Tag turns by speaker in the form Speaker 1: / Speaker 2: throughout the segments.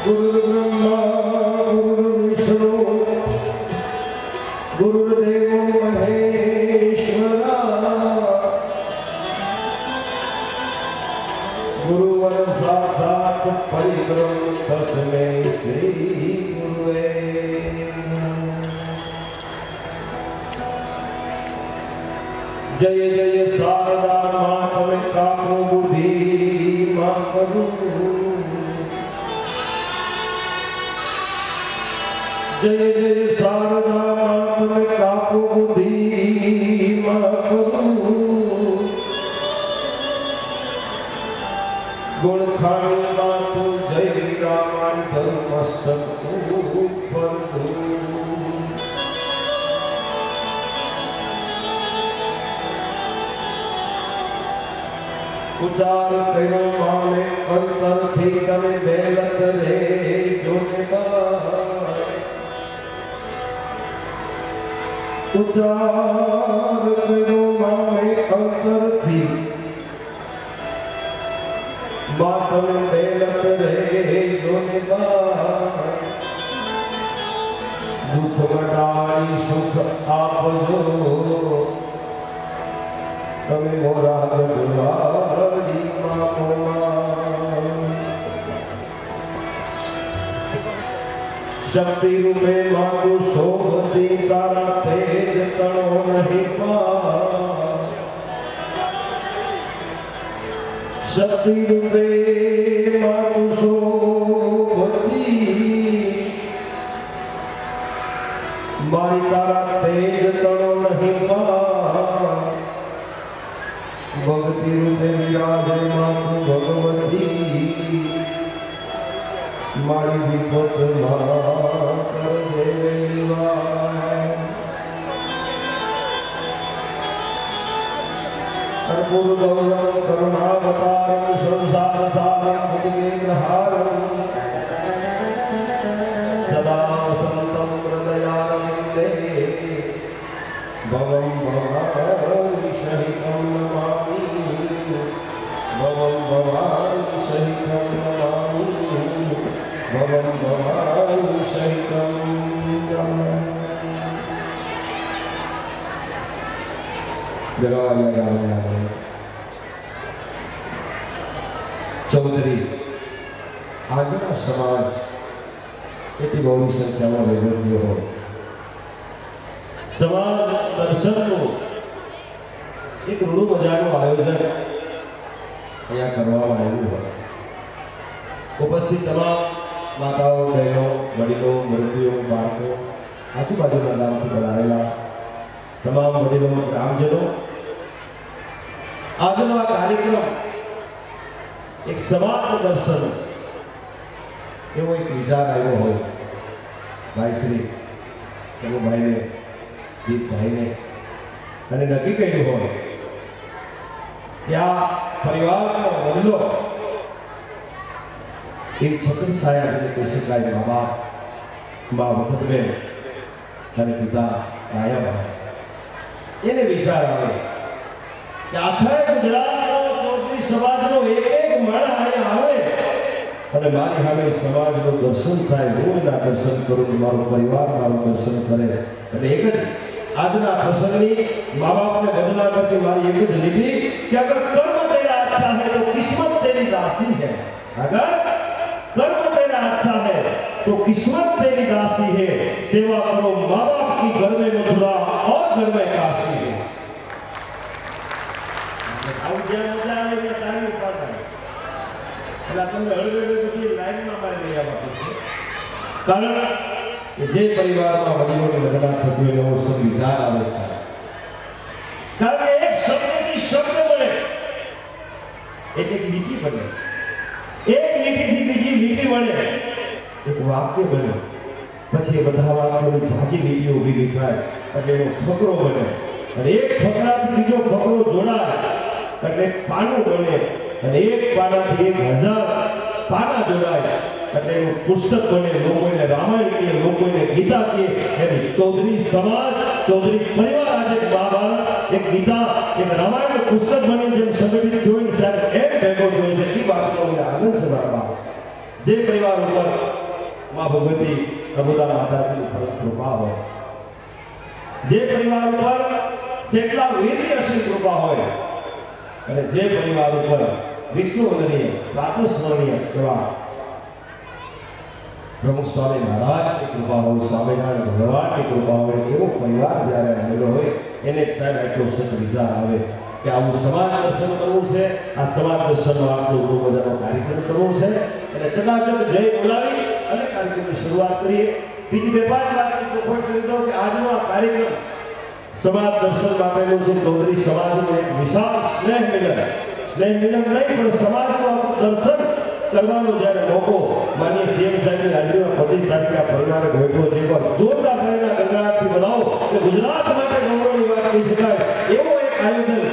Speaker 1: गुरुर्ब्रह्मा गुरुर्विष्णु गुरुर्देवो महेश्वरा गुरुवर साक्षात् परब्रह्म तस्मै श्री गुरुवे जय जय शारदा मां तमे काको बुद्धि मां करू जय जय शारदा मां तमे काको बुद्धि मां करू गुण खानी मातु जय रामायण धर्मस्तक ऊपर दो उचार करो माने अंतर थी तमे बेलत रे जोने बाय उचार करो माने अंतर थी बात में बेलत रे जोने बाय दुख मटाई सुख आपजो तमे मोरा गुलारी शक्ति रूपे मातु शोभती तारा तेज तणो नहीं पा शक्ति रूपे मातु शोभती मारी तारा तेज तणो नहीं पा भक्ति रूपे विराजे मातु भगवती मारी विपत कर देवा कर्पूर गौरम करुणावतारम संसार सारम भुजगेन्द्रहारम सदा वसंतम हृदयारविंदे भवं भवानी सहितं नमामि भवं भवानी सहितं नमामि भवं भवानी सहितं नमामि जगवालिया चौधरी આજનો સમાજ એટલી બહુ સંખ્યામાં ભેગો થયો હોય સમાજ દર્શનનું એક રૂડું મજાનું આયોજન અહીંયા કરવામાં આવ્યું હોય ઉપસ્થિત તમામ માતાઓ બહેનો વડીલો મુરબ્બીઓ બાળકો આજુબાજુના ગામથી પધારેલા તમામ વડીલો ગ્રામજનો આજનો આ કાર્યક્રમ એક સમાજ દર્શન એવો એક વિચાર આવ્યો હોય ભાઈ શ્રી કનુભાઈને દીપભાઈને અને નક્કી કર્યું હોય કે આ પરિવારનો વડલો એક છત્રી છાયા જેને કહી શકાય મા બાપ મા વખતબેન અને પિતા કાયાભાઈ એને વિચાર આવે કે આખા ગુજરાતનો ચૌધરી સમાજનો એક એક માણસ અહીંયા આવે અને મારી સામે સમાજનું દર્શન થાય હું એના દર્શન કરું મારો પરિવાર મારું દર્શન કરે એટલે એક જ આજના પ્રસંગની મા બાપને વંદના કરતી મારી એક જ લીટી કે અગર કર્મ તેરા अच्छा है तो किस्मत तेरी राशि है अगर कर्म तेरा अच्छा है तो किस्मत तेरी राशि है सेवा करो माँ बाप की घर में मथुरा और घर में काशी है कारण જે પરિવારમાં વડીલોની વંદના થતી હોય એવો સબ વિચાર આવે છે કારણ કે એક શબ્દથી શબ્દ બને એક લીટી બને એક લીટીથી બીજી લીટી બને એક વાક્ય બને પછી એ બધા વાક્યોની જાજી લીટીઓ ઊભી થાય એટલે એનો ફકરો બને અને એક ફકરાથી બીજો ફકરો જોડાય એટલે એક પાનું બને અને એક પાનાથી 1000 પાના જોડાય એટલે એનું પુસ્તક બને લોકોને રામાયણ કહે લોકોને ગીતા કહે એમ ચૌધરી સમાજ ચૌધરી પરિવાર આજે મહાભારત એક ગીતા એક રામાયણનું પુસ્તક બની જેમ સંગઠિત થયો સાહેબ એમ ભેગો થયો છે એ વાતનો મને આનંદ છે મારા બાપ જે પરિવાર ઉપર માં ભગવતી પ્રભુદા માતાજીની કૃપા હોય, જે પરિવાર ઉપર જેટલા વીરની અસીમ કૃપા હોય, અને જે પરિવાર ઉપર વિષ્ણુવંદનીય પ્રાતસ્મરણીય એવા પ્રમુખ સ્વામી મહારાજની કૃપા હોય, સ્વામિનારાયણ ભગવાનની કૃપા હોય, એવો પરિવાર જ્યારે આવેલો હોય એને જ સાહેબ એટલો સત વિચાર આવે કે આવું સમાજ દર્શન કરવું છે, આ સમાજ દર્શનનો આટલો બહુ મજાનો કાર્યક્રમ કરવો છે, એટલે ચકાચક જય બોલાવી અને કાર્યક્રમની શરૂઆત કરીએ. બીજી બે પાંચ વાતની ચોખવટ કરી દઉં કે આજનો આ કાર્યક્રમ સમાજ દર્શન માટેનું છે. ચૌધરી સમાજનું એક વિશાળ સ્નેહ મિલન નહીં પણ સમાજનું આખું દર્શન કરવાનો જ્યારે મોકો માનીય સીએમ સાહેબની હાજરીમાં 25 તારીખે પરિવારે બેઠો છે. પણ જોરદાર તાળીના ગણગણાટથી બધાઓ કે ગુજરાત માટે ગૌરવની વાત કહી શકાય એવો એક આયોજન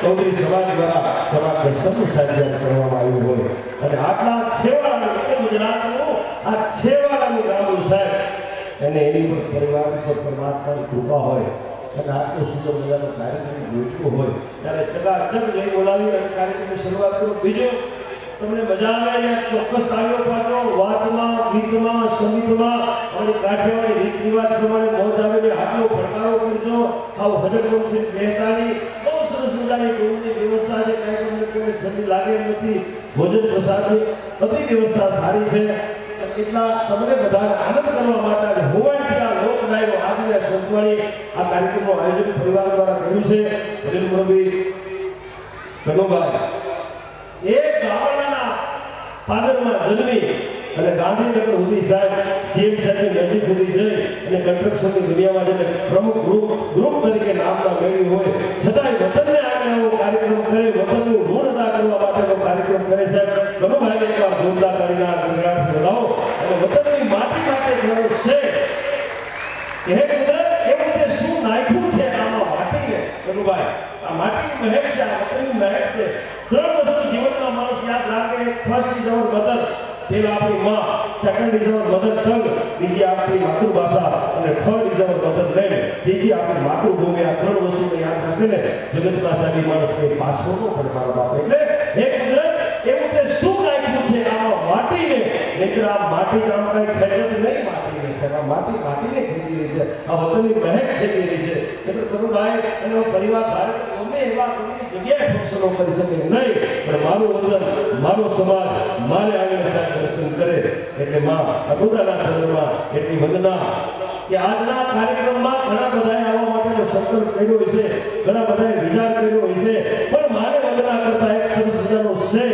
Speaker 1: ચૌધરી સમાજ દ્વારા સમાજ દર્શનનું સાધ્ય કરવામાં આવ્યું હોય, અને આટલા છેવાડાનું ગુજરાતનું આ છેવાડાનું ગામડું સાહેબ એને એની પર પરિવાર ઉપર પરમાત્માની કૃપા હોય અને આટલો સુંદર મજાનો કાર્યક્રમ ગોઠવો હોય ત્યારે ચકાચક જઈ બોલાવી અને કાર્યક્રમની શરૂઆત કરો. બીજું તમને મજા આવે અને ચોક્કસ તાળીઓ પાછો વાતમાં, ગીતમાં, સંગીતમાં અને કાઠિયાવાડી રીત રિવાજ પ્રમાણે મોજ આવે ને આટલો પડકારો કરજો. આવ હજરમથી મહેતાની બહુ સરસ મજાની ટોળની વ્યવસ્થા છે. કાંઈ તમને કોઈ ઠંડી લાગે એમ નથી. ભોજન પ્રસાદની બધી વ્યવસ્થા સારી છે. એટલા તમને બધાને આનંદ કરવા માટે હોવાથી આ લોક ડાયરો આજની સંતવાણી આ કાર્યક્રમનું આયોજન પરિવાર દ્વારા કર્યું છે. ભજન મુરબી કનોભાઈ એક ગામડાના પાદરમાં જન્મી અને ગાંધીનગર સુધી સાહેબ સીએમ સાહેબની નજીક સુધી જઈ અને કન્સ્ટ્રક્શનની દુનિયામાં જઈને પ્રમુખ ગ્રુપ તરીકે નામના મેળવ્યું હોય છતાંય વતનને આવીને આવો કાર્યક્રમ કરે, વતનનું ઋણ અદા કરવા માટેનો કાર્યક્રમ કરે. સાહેબ કનોભાઈને એકવાર જોરદાર તાળીના ગણગણાટ વધાવો અને વતનની માટી માટે જરૂર છે કે હે કુદરત એવું તે શું નાખ્યું છે આમાં માટીને. કનોભાઈ આ માટીની મહેક છે, આ વતનની મહેક છે. ત્રણ વસ્તુ જીવનમાં માણસ યાદ રાખે. ફર્સ્ટ ઇઝ અવર મધર, પેલા આપણી માં, second is our mother tongue, બીજી આપણી માતૃભાષા, અને third is our mother land, ત્રીજી આપણી માતૃભૂમિ. આ ત્રણ વસ્તુને યાદ રાખીને જગતના સારી માણસ કે પાછો ન પડે મારા બાપ. એટલે હે કુદરત એવું તે શું નાખ્યું છે આમાં માટીને, નહીતર આ માટી આમ કઈ ખેંચત નહીં. માટીને છે આ માટીને ખેંચી રહી છે, આ વતનની મહેક ખેંચી રહી છે. એટલે કનુભાઈ અને પરિવાર ધારે ગમે એવા કોઈ જગ્યાએ ફંક્શનો કરી શકે નહીં, પણ મારું વતન, મારો સમાજ મારે આવીને સાહેબ દર્શન કરે એટલે માં અબુદાના ચરણમાં એટલી વંદના કે આજના કાર્યક્રમમાં ઘણા બધાએ આવવા માટેનો સંકલ્પ કર્યો હશે, ઘણા બધાએ વિચાર કર્યો હશે, પણ મારે વંદના કરતા એક સરસ મજાનો છે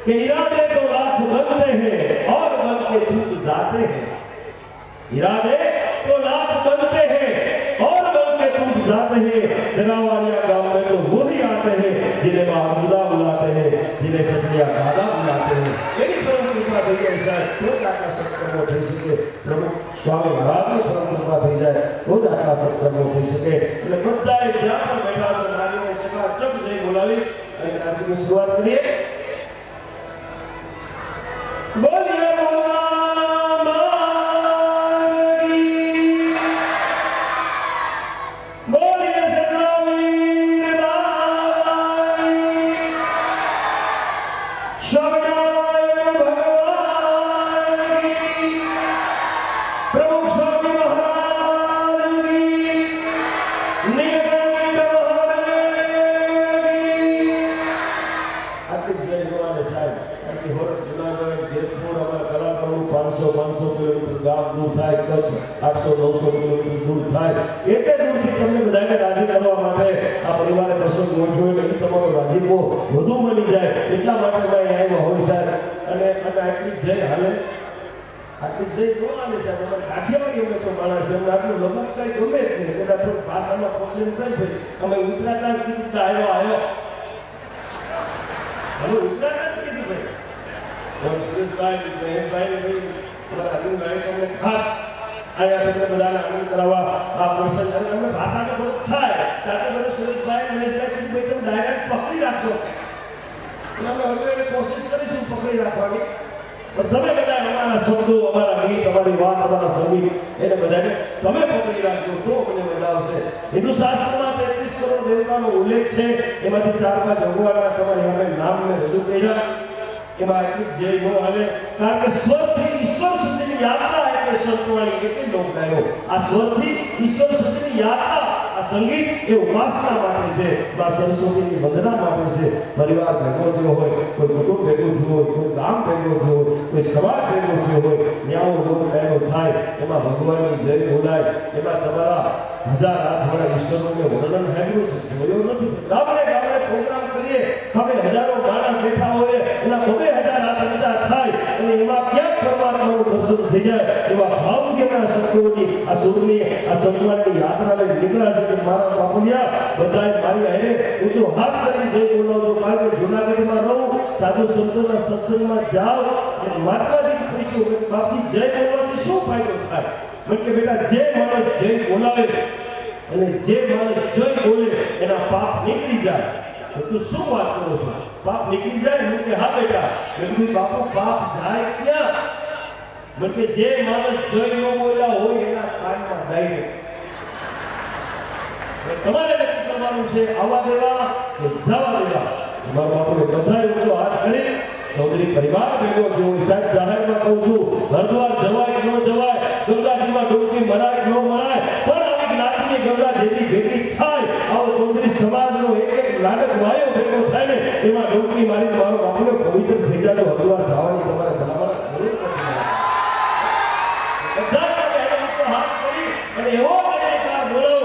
Speaker 1: कि इरादे तो लाख बनते हैं और बन के टूट जाते हैं. इरादे तो लाख बनते हैं और बन के टूट जाते हैं. जगावाड़िया गांव में तो वो ही आते हैं जिन्हें महमूदा बुलाते हैं, जिन्हें सतिया दादा बुलाते हैं. यही परम कृपा થઈ જાય સાહેબ તો જ આટલા સત્કર્મો થઈ શકે. પ્રભુ સ્વામી મહારાજની પરમ કૃપા થઈ જાય તો જ આટલા સત્કર્મો થઈ શકે. એટલે બધાએ જ્યાં પણ બેઠા છો નારીઓને ચકાચક જઈ બોલાવી અને કાર્યક્રમની શરૂઆત કરીએ. બોલીએ બોલીએ સદાવીર દાવાઈ સ્વામિનારાયણ ભગવાન કી, પ્રભુ સ્વામી મહારાજ કી, નીલકંઠ મહાદેવ આટલી જય ભગવાન સાહેબ. આટલી હોરઠ જુનાગઢ જેતપુર અમારા કલાકારોનું 500 કિલોમીટર ગામ દૂર થાય, કચ્છ 800-900 કિલોમીટર દૂર થાય. એટલે દૂરથી તમને બધાને રાજી કરવા માટે આ પરિવારે પ્રસંગ ગોઠવ્યો એટલે તમારો રાજીપો વધુ બની જાય એટલા માટે મેં આવ્યા હોય સાહેબ. અને આટલી જય હાલે, આટલી જય ન હાલે સાહેબ. અમારે કાઠિયાવાડી અમે તો માણસ છે, અમને આટલું લઘુ કંઈ ગમે જ નહીં. કદાચ થોડું ભાષામાં પ્રોબ્લેમ થઈ ભાઈ અમે ઉતરાતા જ કીધું આવ્યો હવે ઉતરાતા જ કીધું ભાઈ. સુરેશભાઈ, મહેશભાઈ, તમારા અરવિંદભાઈ તમને ખાસ અહીંયા તમને બધાને આનંદ કરાવવા આ પ્રસંગ અને અમને ભાષાનો થોડુંક થાય ત્યારે મને સુરેશભાઈ, મહેશભાઈ કીધું ભાઈ તમે ડાયરેક્ટ પકડી રાખજો. અને અમે હવે કોશિશ કરીશું પકડી રાખવાની. પણ તમે બધા અમારા શબ્દો, અમારા ગીત, અમારી વાત, અમારા સંગીત એને બધાને તમે પકડી રાખજો તો મને મજા આવશે. હિન્દુ શાસ્ત્રમાં 33 કરોડ દેવતાનો ઉલ્લેખ છે, એમાંથી 4-5 ભગવાનના તમારી અમે નામ મેં રજૂ કર્યા. એમાં એટલી જય નો હાલે કારણ કે સ્વરથી ઈશ્વર સુધીની યાત્રા એટલે સંતવાણી એટલે લોકગાયો આ સ્વરથી ઈશ્વર સુધીની યાત્રા આ સંગીત એ ઉપાસના માટે છે બા સરસ્વતીની વંદના માટે છે પરિવાર ભેગો થયો હોય કોઈ કુટુંબ ભેગું થયું હોય કોઈ ગામ ભેગું થયું હોય કોઈ સમાજ ભેગો થયો હોય ન્યાઓ લોકગાયો થાય એમાં ભગવાનની જય બોલાય એમાં તમારા હજાર હાથવાળા ઈશ્વરનું વર્ણન હેડ્યું છે જોયું નથી ગામડે ગામડે પ્રોગ્રામ કરીએ હવે હજારો માણસ બેઠા હોય એના 2000 હાથ ઊંચા થાય અને એમાં ક્યાંક પરમાત્માનું દર્શન થઈ જાય એવા ભાવથી એના સત્યોની આ સુરની આ સંસ્કારની યાત્રાને નીકળ્યા છે કે મારા બાપુલિયા બધાએ મારી હારે ઊંચો હાથ કરી જય બોલાવજો કારણ કે જૂનાગઢમાં રહું સાધુ સંતોના સત્સંગમાં જાઓ અને મહાત્માજીને પૂછ્યું કે બાપજી જય બોલવાથી શું ફાયદો થાય મને કે બેટા જે માણસ જય બોલાવે અને જે માણસ જય બોલે એના પાપ નીકળી જાય તો તું શું વાત કરો છો પાપ નીકળી જાય મને કે હા બેટા મેં કીધું બાપુ પાપ જાય ક્યાં મને કે જે માણસ જય ન બોલ્યા હોય એના કાનમાં ડાયરેક્ટ તમારે નક્કી કરવાનું છે આવવા દેવા કે જવા દેવા મારા બાપુને બધાએ ઊંચો હાથ કરી ચૌધરી પરિવાર ભેગો થયો સાહેબ જાહેરમાં કહું છું હરદ્વાર જવાય કે ન જવાય ગંગાજીમાં ડૂબકી મરાય કે ન મરાય પણ આવી જ્ઞાતિની ગંગા જેથી ભેગી થાય આવો ચૌધરી સમાજનો એક લાડક વાયો ભેગો થાય ને એમાં ડૂબકી મારીને મારો બાપુને પવિત્ર થઈ જાય તો હરદ્વાર જવાની તમારે બરાબર જરૂર નથી હાથ કરી અને એવો જયકાર બોલો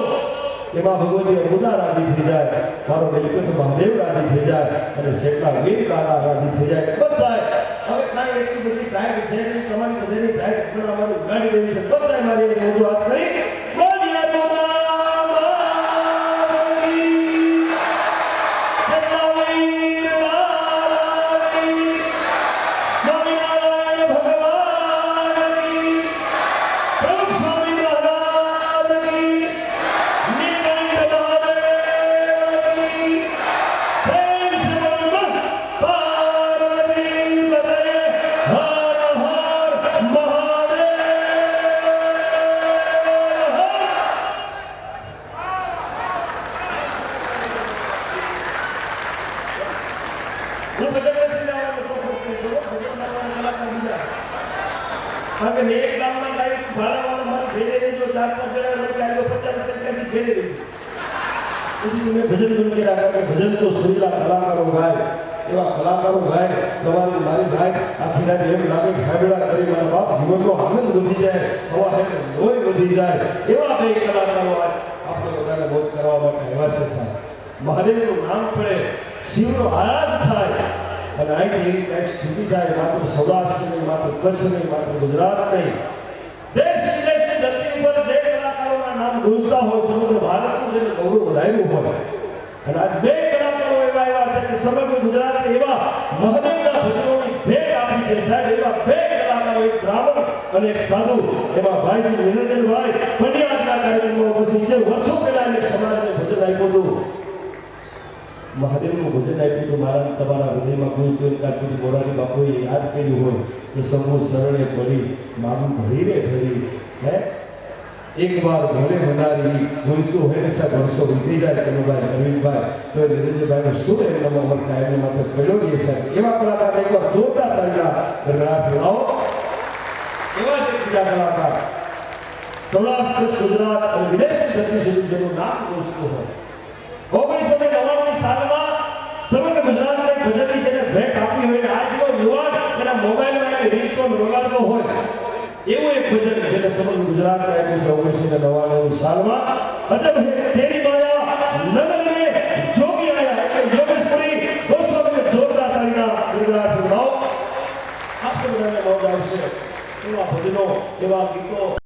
Speaker 1: એમાં ભગવતી અમુદા રાજી થઈ જાય મારો નીલકંઠ મહાદેવ રાજી થઈ જાય અને શેખા વીર કાળા રાજી થઈ જાય બધાય હવે કાંઈ એટલી બધી ડાયટ છે નહીં તમારી બધાની ડાયટ પણ અમારું ઉગાડી દેવી છે બધાય મારી એને ઊંચો હાથ કરી બોલીએ કારણ કે એક ગામમાં ગાયું ભાડાવાળા મારે ઘેરે રહેજો 4-5 જણા મને આવ્યો 50 રૂપિયા ઘેરે રહેજો એટલે મેં ભજન બંધ કર્યા કારણ કે ભજન તો સુરીલા કલાકારો ગાય એવા કલાકારો ગાય તમારી મારી ગાય આખી રાત એમ લાગે ખાબેડા કરી મારા બાપ જીવનનો આનંદ વધી જાય હવા હે લોહી વધી જાય એવા બે કલાકારો આજ આપણે બધાને મોજ કરવા માટે આવ્યા છે સાહેબ મહાદેવનું નામ પડે શિવનો આરાધ થાય અને અહીંથી કંઈક સ્થિતિ થાય માત્ર સૌરાષ્ટ્ર નહીં માત્ર કચ્છ નહીં માત્ર ગુજરાત નહીં દેશ વિદેશની ધરતી ઉપર જે કલાકારોના નામ ગુંજતા હોય સમગ્ર ભારતનું જેને ગૌરવ વધાર્યું હોય અને આજ બે કલાકારો એવા એવા છે કે સમગ્ર ગુજરાતને એવા મહાદેવના ભજનોની ભેટ આપી છે સાહેબ એવા બે કલાકારો એક બ્રાહ્મણ અને એક સાધુ એવા ભાઈ શ્રી નિરંજનભાઈ પંડ્યાના કાર્યક્રમમાં ઉપસ્થિત છે વર્ષો પહેલા એક સમાજને ભજન આપ્યું હતું મહાદેવનું ભજન આપ્યું તો મારા તમારા હૃદયમાં ગુંજતું કાઢતું મોરારી બાપુએ યાદ કર્યું હોય કે સમૂહ શરણે પડી માગું ભરી રે ભરી હે એક વાર ભલે મનારી ગુંજતું હોય ને સાહેબ વર્ષો વીતી જાય કનુભાઈ અરવિંદભાઈ તો એ નિરંજનભાઈનો શું એમનો અમર કાયમ માટે પડ્યો રહીએ સાહેબ એવા કલાકાર એકવાર જોરદાર તાળીના ગણરાટ લાવો એવા જ બીજા કલાકાર સૌરાષ્ટ્ર ગુજરાત અને વિદેશની ધરતી સુધી જેનું નામ ગુંજતું હોય 1999 સાલમાં સમગ્ર ગુજરાતને ભજનની જેને ભેટ આપી હોય આજનો યુવાન એના મોબાઈલમાં એક રિંગટોન વગાડતો હોય એવું એક ભજન જેને સમગ્ર ગુજરાતને આપ્યું છે 1999 સાલમાં અજબ હે તેરી માયા નગર में જોગી આયા એટલે યોગેશ્વરી ગોસ્વામીને જોરદાર તાળીના ગણરાટ લાવો આપણે બધાને મોજ આવશે એવા ભજનો એવા ગીતો